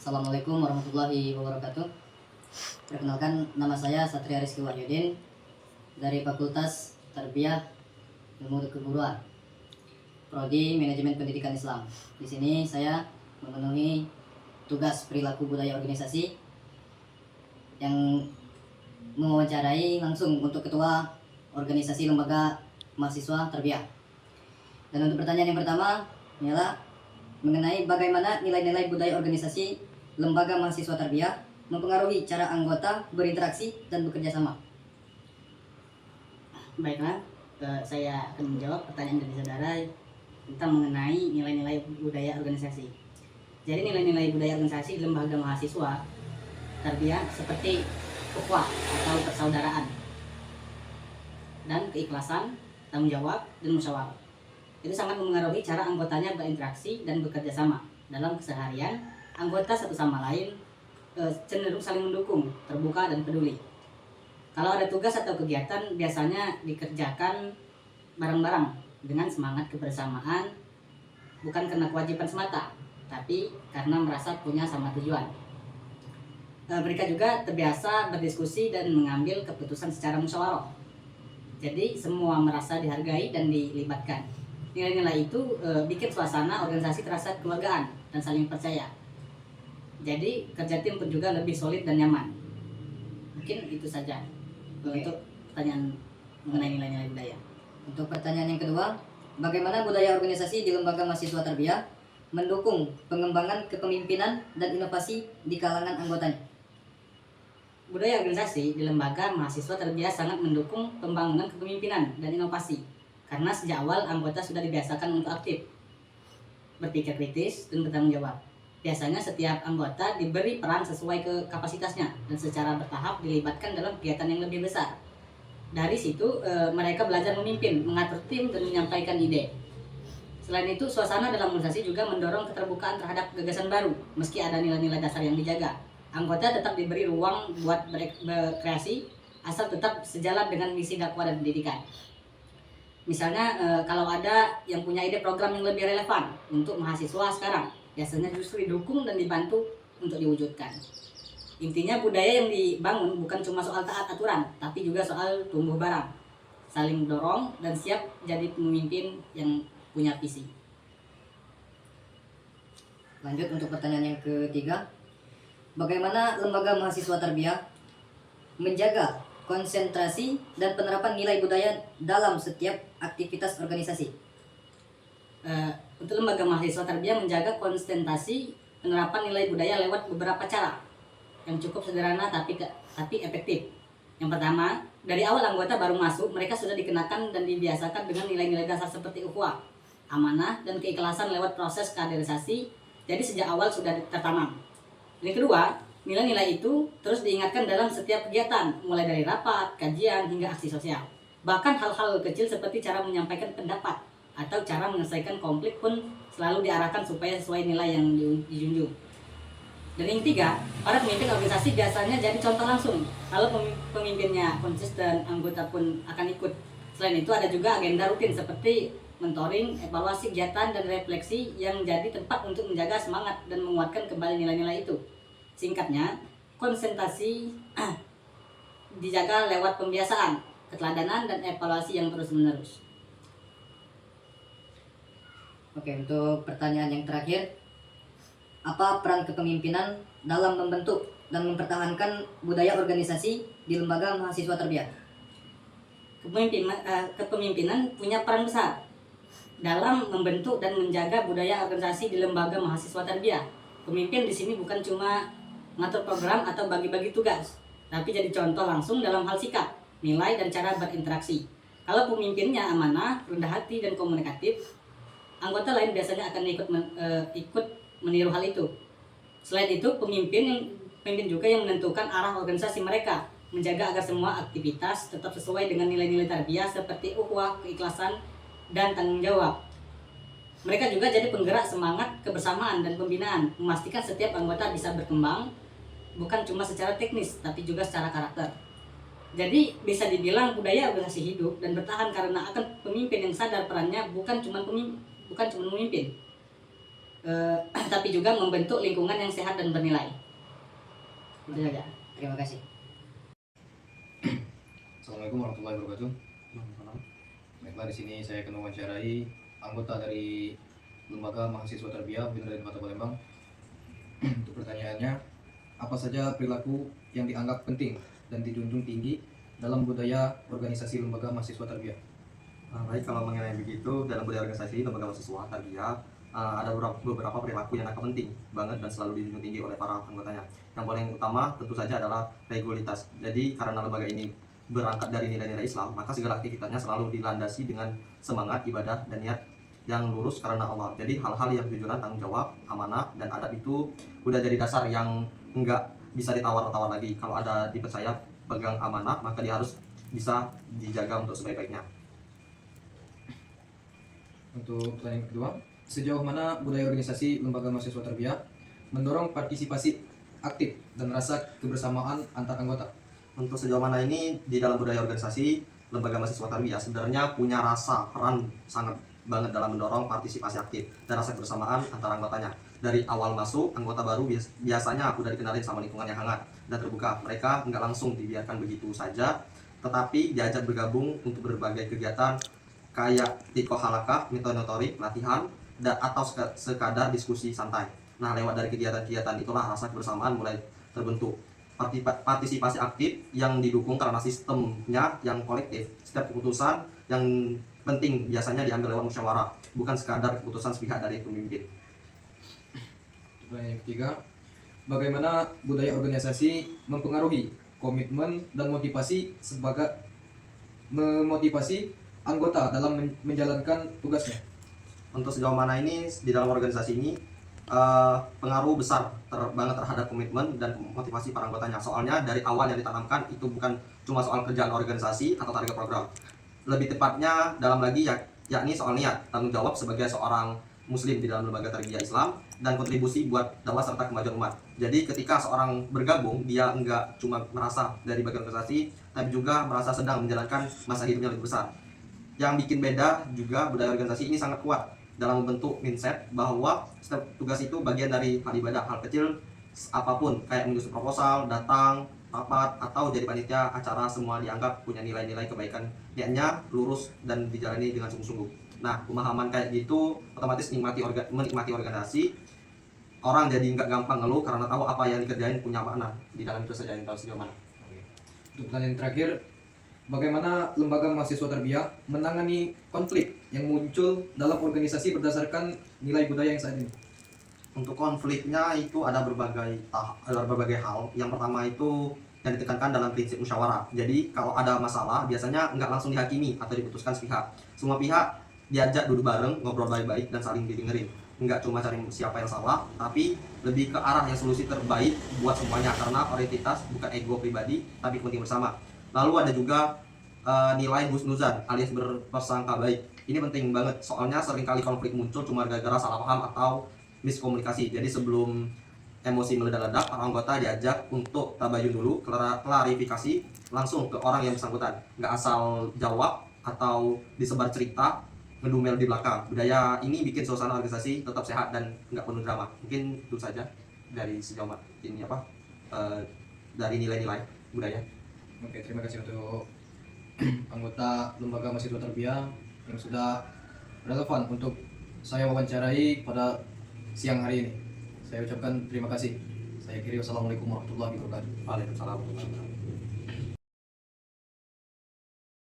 Assalamualaikum warahmatullahi wabarakatuh. Perkenalkan, nama saya Satria Rizky Wahyudin dari Fakultas Tarbiyah Ilmu Keguruan, Prodi Manajemen Pendidikan Islam. Di sini saya memenuhi tugas perilaku budaya organisasi yang mewawancarai langsung untuk ketua organisasi lembaga mahasiswa Tarbiyah. Dan untuk pertanyaan yang pertama ialah mengenai bagaimana nilai-nilai budaya organisasi lembaga mahasiswa Tarbiyah mempengaruhi cara anggota berinteraksi dan bekerja sama. Baiklah, saya akan menjawab pertanyaan dari saudara tentang mengenai nilai-nilai budaya organisasi. Jadi nilai-nilai budaya organisasi di lembaga mahasiswa Tarbiyah seperti ukhuwah atau persaudaraan dan keikhlasan, tanggung jawab, dan musyawarah. Itu sangat mempengaruhi cara anggotanya berinteraksi dan bekerja sama. Dalam keseharian, anggota satu sama lain cenderung saling mendukung, terbuka, dan peduli. Kalau ada tugas atau kegiatan, biasanya dikerjakan bareng-bareng dengan semangat kebersamaan, bukan karena kewajiban semata, tapi karena merasa punya sama tujuan. Mereka juga terbiasa berdiskusi dan mengambil keputusan secara musyawarah. Jadi semua merasa dihargai dan dilibatkan. Nilai-nilai itu bikin suasana organisasi terasa kekeluargaan dan saling percaya. Jadi kerja tim pun juga lebih solid dan nyaman. Mungkin itu saja untuk pertanyaan mengenai nilai-nilai budaya. Untuk pertanyaan yang kedua, bagaimana budaya organisasi di lembaga mahasiswa Tarbiyah mendukung pengembangan kepemimpinan dan inovasi di kalangan anggotanya? Budaya organisasi di lembaga mahasiswa Tarbiyah sangat mendukung pembangunan kepemimpinan dan inovasi, karena sejak awal anggota sudah dibiasakan untuk aktif, berpikir kritis, dan bertanggung jawab. Biasanya setiap anggota diberi peran sesuai ke kapasitasnya dan secara bertahap dilibatkan dalam kegiatan yang lebih besar. Dari situ mereka belajar memimpin, mengatur tim, dan menyampaikan ide. Selain itu, suasana dalam organisasi juga mendorong keterbukaan terhadap gagasan baru. Meski ada nilai-nilai dasar yang dijaga, anggota tetap diberi ruang buat berkreasi, asal tetap sejalan dengan misi dakwah dan pendidikan. Misalnya kalau ada yang punya ide program yang lebih relevan untuk mahasiswa sekarang, biasanya justru didukung dan dibantu untuk diwujudkan. Intinya budaya yang dibangun bukan cuma soal taat aturan, tapi juga soal tumbuh bareng, saling mendorong, dan siap jadi pemimpin yang punya visi. Lanjut untuk pertanyaan yang ketiga, bagaimana lembaga mahasiswa Tarbiyah menjaga konsentrasi dan penerapan nilai budaya dalam setiap aktivitas organisasi? Untuk lembaga mahasiswa Tarbiyah menjaga konsentrasi penerapan nilai budaya lewat beberapa cara yang cukup sederhana tapi efektif. Yang pertama, dari awal anggota baru masuk, mereka sudah dikenakan dan dibiasakan dengan nilai-nilai dasar seperti ukhuwah, amanah, dan keikhlasan lewat proses kaderisasi. Jadi sejak awal sudah tertanam. Yang kedua, nilai-nilai itu terus diingatkan dalam setiap kegiatan, mulai dari rapat, kajian, hingga aksi sosial. Bahkan hal-hal kecil seperti cara menyampaikan pendapat atau cara menyelesaikan konflik pun selalu diarahkan supaya sesuai nilai yang dijunjung. Dan yang ketiga, para pemimpin organisasi biasanya jadi contoh langsung. Kalau pemimpinnya konsisten, anggota pun akan ikut. Selain itu ada juga agenda rutin seperti mentoring, evaluasi kegiatan, dan refleksi yang jadi tempat untuk menjaga semangat dan menguatkan kembali nilai-nilai itu. Singkatnya, konsentrasi dijaga lewat pembiasaan, keteladanan, dan evaluasi yang terus-menerus. Oke, untuk pertanyaan yang terakhir, apa peran kepemimpinan dalam membentuk dan mempertahankan budaya organisasi di lembaga mahasiswa Tarbiyah? Kepemimpinan punya peran besar dalam membentuk dan menjaga budaya organisasi di lembaga mahasiswa Tarbiyah. Pemimpin di sini bukan cuma ngatur program atau bagi-bagi tugas, tapi jadi contoh langsung dalam hal sikap, nilai, dan cara berinteraksi. Kalau pemimpinnya amanah, rendah hati, dan komunikatif, anggota lain biasanya akan ikut meniru hal itu. Selain itu, pemimpin juga yang menentukan arah organisasi mereka, menjaga agar semua aktivitas tetap sesuai dengan nilai-nilai tarbiyah seperti ukhuwah, keikhlasan, dan tanggung jawab. Mereka juga jadi penggerak semangat kebersamaan dan pembinaan, memastikan setiap anggota bisa berkembang, bukan cuma secara teknis, tapi juga secara karakter. Jadi bisa dibilang budaya organisasi hidup dan bertahan karena akan pemimpin yang sadar perannya bukan cuma memimpin, tapi juga membentuk lingkungan yang sehat dan bernilai. Itu saja. Terima kasih. Assalamualaikum warahmatullahi wabarakatuh. Baiklah, di sini saya akan mewawancarai anggota dari Lembaga Mahasiswa Tarbiyah Binaan Kota Palembang. Untuk pertanyaannya, apa saja perilaku yang dianggap penting dan dijunjung tinggi dalam budaya organisasi Lembaga Mahasiswa Tarbiyah? Baik, kalau mengenai begitu, dalam budaya organisasi lembaga mahasiswa tarbiyah ada beberapa perilaku yang agak penting banget dan selalu dijunjung tinggi oleh para anggotanya. Yang paling utama tentu saja adalah regularitas. Jadi karena lembaga ini berangkat dari nilai-nilai Islam, maka segala aktivitasnya selalu dilandasi dengan semangat ibadah dan niat yang lurus karena Allah. Jadi hal-hal yang kejujuran, tanggung jawab, amanah, dan adab itu udah jadi dasar yang enggak bisa ditawar-tawar lagi. Kalau ada dipercaya pegang amanah, maka dia harus bisa dijaga untuk sebaik-baiknya. Untuk pertanyaan kedua, sejauh mana budaya organisasi Lembaga Mahasiswa Tarbiyah mendorong partisipasi aktif dan rasa kebersamaan antar anggota? Untuk sejauh mana ini di dalam budaya organisasi lembaga mahasiswa tarbiyah sebenarnya punya rasa peran sangat banget dalam mendorong partisipasi aktif dan rasa kebersamaan antara anggotanya. Dari awal masuk, anggota baru biasanya udah dikenalin sama lingkungan yang hangat dan terbuka. Mereka nggak langsung dibiarkan begitu saja, tetapi diajak bergabung untuk berbagai kegiatan kayak tiko halakah, metode latihan, atau sekadar diskusi santai. Nah, lewat dari kegiatan-kegiatan itulah rasa kebersamaan mulai terbentuk. Partisipasi aktif yang didukung karena sistemnya yang kolektif. Setiap keputusan yang penting biasanya diambil lewat musyawarah, bukan sekadar keputusan sepihak dari pemimpin. Pertanyaan ketiga, bagaimana budaya organisasi mempengaruhi komitmen dan motivasi memotivasi anggota dalam menjalankan tugasnya? Untuk sejauh mana ini di dalam organisasi ini pengaruh besar banget terhadap komitmen dan motivasi para anggotanya. Soalnya dari awal yang ditanamkan itu bukan cuma soal kerjaan organisasi atau target program. Lebih tepatnya dalam lagi yakni soal niat, tanggung jawab sebagai seorang muslim di dalam lembaga tarbiyah Islam dan kontribusi buat dakwah serta kemajuan umat. Jadi ketika seorang bergabung, dia enggak cuma merasa dari bagian organisasi, tapi juga merasa sedang menjalankan masa hidupnya lebih besar. Yang bikin beda juga budaya organisasi ini sangat kuat dalam membentuk mindset bahwa setiap tugas itu bagian dari hal ibadah, hal kecil apapun kayak menyusun proposal, datang, rapat, atau jadi panitia acara, semua dianggap punya nilai-nilai kebaikan, niatnya lurus dan dijalani dengan sungguh-sungguh. Nah, pemahaman kayak gitu otomatis menikmati organisasi. Orang jadi nggak gampang ngeluh karena tahu apa yang dikerjain punya makna. Di dalam itu saja yang tahu sejauh mana. Untuk pertanyaan terakhir, bagaimana Lembaga Mahasiswa Tarbiyah menangani konflik yang muncul dalam organisasi berdasarkan nilai budaya yang saat ini? Untuk konfliknya itu ada berbagai hal. Yang pertama itu yang ditekankan dalam prinsip musyawarah. Jadi kalau ada masalah biasanya nggak langsung dihakimi atau diputuskan sepihak. Semua pihak diajak duduk bareng, ngobrol baik-baik dan saling didengerin. Nggak cuma cari siapa yang salah, tapi lebih ke arah yang solusi terbaik buat semuanya, karena orientitas bukan ego pribadi tapi kepentingan bersama. Lalu ada juga nilai husnuzan alias berprasangka baik. Ini penting banget soalnya seringkali konflik muncul cuma gara-gara salah paham atau miskomunikasi. Jadi sebelum emosi meledak-ledak, para anggota diajak untuk tabayun dulu, klarifikasi langsung ke orang yang bersangkutan. Nggak asal jawab atau disebar cerita, ngedumel di belakang. Budaya ini bikin suasana organisasi tetap sehat dan nggak penuh drama. Mungkin itu saja dari sejauh ini dari nilai-nilai budaya. Oke, terima kasih untuk anggota Lembaga Mahasiswa Tarbiyah yang sudah relevan untuk saya wawancarai pada siang hari ini. Saya ucapkan terima kasih. Saya kiri, wassalamualaikum warahmatullahi wabarakatuh. Waalaikumsalam warahmatullahi wabarakatuh.